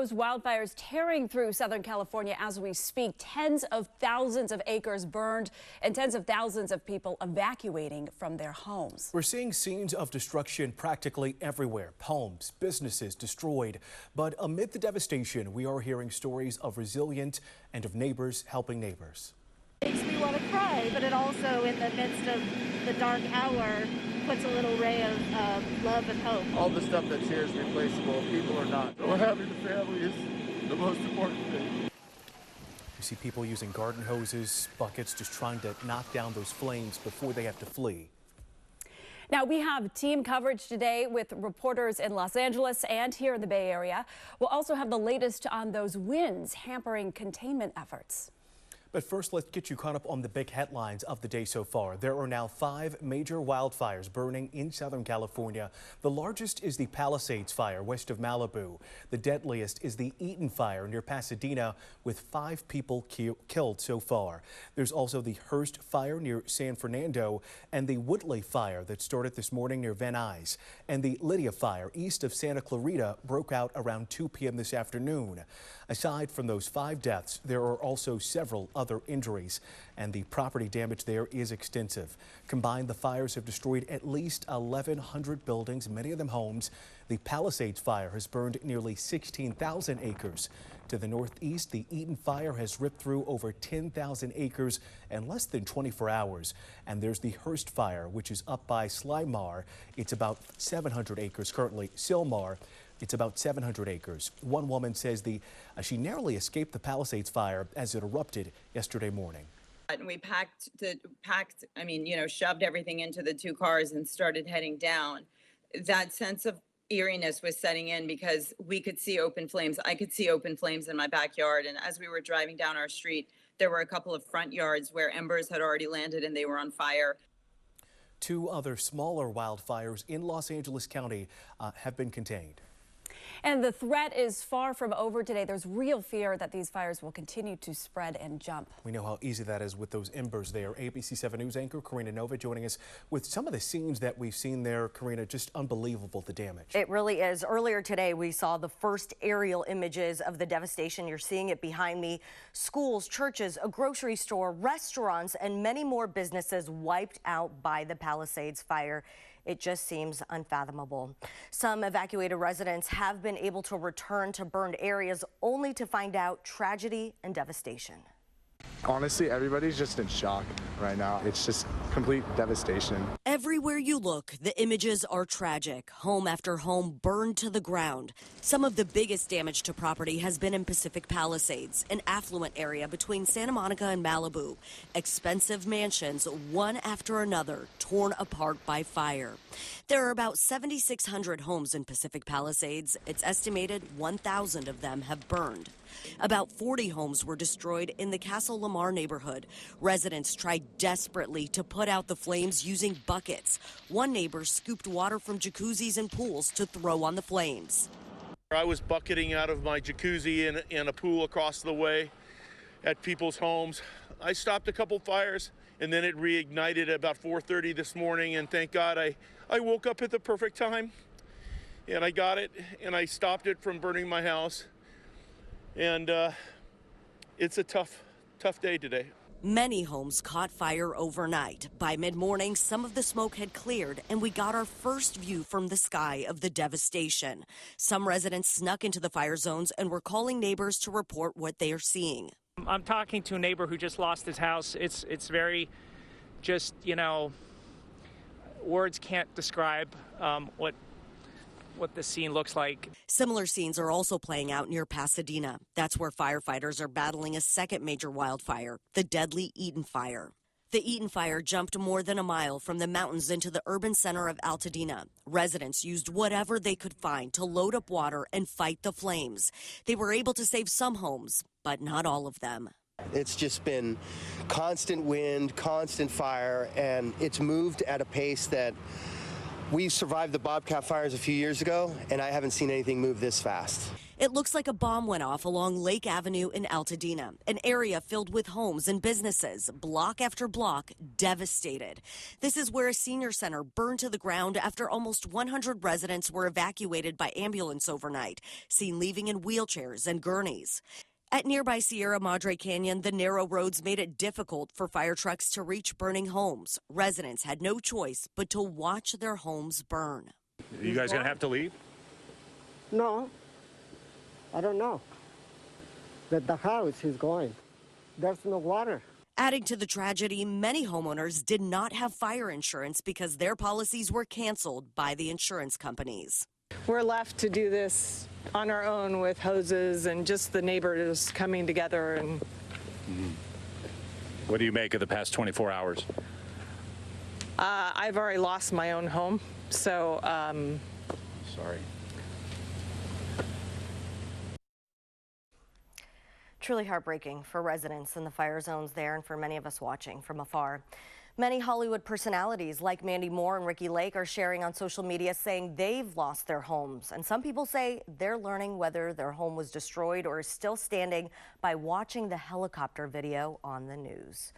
those wildfires tearing through Southern California as we speak. Tens of thousands of acres burned and tens of thousands of people evacuating from their homes. We're seeing scenes of destruction practically everywhere. Homes, businesses destroyed. But amid the devastation, we are hearing stories of resilience and of neighbors helping neighbors. Makes me want to cry, but it also, in the midst of the dark hour, puts a little ray of love and hope. All the stuff that's here is replaceable. People are not. So having the family is the most important thing. You see people using garden hoses, buckets, just trying to knock down those flames before they have to flee. Now, we have team coverage today with reporters in Los Angeles and here in the Bay Area. We'll also have the latest on those winds hampering containment efforts. But first, let's get you caught up on the big headlines of the day so far. There are now 5 major wildfires burning in Southern California. The largest is the Palisades fire west of Malibu. The deadliest is the Eaton fire near Pasadena, with 5 people killed so far. There's also the Hearst fire near San Fernando and the Woodley fire that started this morning near Van Nuys. And the Lydia fire east of Santa Clarita broke out around 2 p.m. this afternoon. Aside from those 5 deaths, there are also several other injuries, and the property damage there is extensive. Combined, the fires have destroyed at least 1,100 buildings, many of them homes. The Palisades fire has burned nearly 16,000 acres. To the northeast, the Eaton fire has ripped through over 10,000 acres in less than 24 hours. And there's the Hearst fire, which is up by Slimar. It's about 700 acres currently. Sylmar, it's about 700 acres. One woman says she narrowly escaped the Palisades fire as it erupted yesterday morning. And we shoved everything into the 2 cars and started heading down. That sense of eeriness was setting in because we could see open flames. I could see open flames in my backyard. And as we were driving down our street, there were a couple of front yards where embers had already landed and they were on fire. 2 other smaller wildfires in Los Angeles County have been contained. And the threat is far from over today. There's real fear that these fires will continue to spread and jump. We know how easy that is with those embers there. ABC 7 News anchor Karina Nova joining us with some of the scenes that we've seen there. Karina, just unbelievable, the damage. It really is. Earlier today, we saw the first aerial images of the devastation. You're seeing it behind me. Schools, churches, a grocery store, restaurants, and many more businesses wiped out by the Palisades fire. It just seems unfathomable. Some evacuated residents have been able to return to burned areas only to find out tragedy and devastation. Honestly, everybody's just in shock right now. It's just complete devastation. Everywhere you look, the images are tragic. Home after home burned to the ground. Some of the biggest damage to property has been in Pacific Palisades, an affluent area between Santa Monica and Malibu. Expensive mansions, one after another, torn apart by fire. There are about 7,600 homes in Pacific Palisades. It's estimated 1,000 of them have burned. About 40 homes were destroyed in the Castle Lamar neighborhood. Residents tried desperately to put out the flames using buckets. One neighbor scooped water from jacuzzis and pools to throw on the flames. I was bucketing out of my jacuzzi in a pool across the way at people's homes. I stopped a couple fires, and then it reignited at about 4:30 this morning, and thank God I woke up at the perfect time, and I got it, and I stopped it from burning my house. And it's a tough day today. Many homes caught fire overnight. By mid-morning, some of the smoke had cleared, and we got our first view from the sky of the devastation. Some residents snuck into the fire zones and were calling neighbors to report what they are seeing. I'm talking to a neighbor who just lost his house. It's very just, words can't describe what the scene looks like. Similar scenes are also playing out near Pasadena. That's where firefighters are battling a second major wildfire, the deadly Eaton fire. The Eaton fire jumped more than a mile from the mountains into the urban center of Altadena. Residents used whatever they could find to load up water and fight the flames. They were able to save some homes, but not all of them. It's just been constant wind, constant fire, and it's moved at a pace that we survived the Bobcat fires a few years ago, and I haven't seen anything move this fast. It looks like a bomb went off along Lake Avenue in Altadena, an area filled with homes and businesses, block after block, devastated. This is where a senior center burned to the ground after almost 100 residents were evacuated by ambulance overnight, seen leaving in wheelchairs and gurneys. At nearby Sierra Madre Canyon, the narrow roads made it difficult for fire trucks to reach burning homes. Residents had no choice but to watch their homes burn. Are you guys going to have to leave? No, I don't know. The house is going. There's no water. Adding to the tragedy, many homeowners did not have fire insurance because their policies were canceled by the insurance companies. We're left to do this on our own with hoses and just the neighbors coming together. And What do you make of the past 24 hours? I've already lost my own home, so Sorry. Truly heartbreaking for residents in the fire zones there and for many of us watching from afar. Many Hollywood personalities like Mandy Moore and Ricky Lake are sharing on social media saying they've lost their homes. And some people say they're learning whether their home was destroyed or is still standing by watching the helicopter video on the news.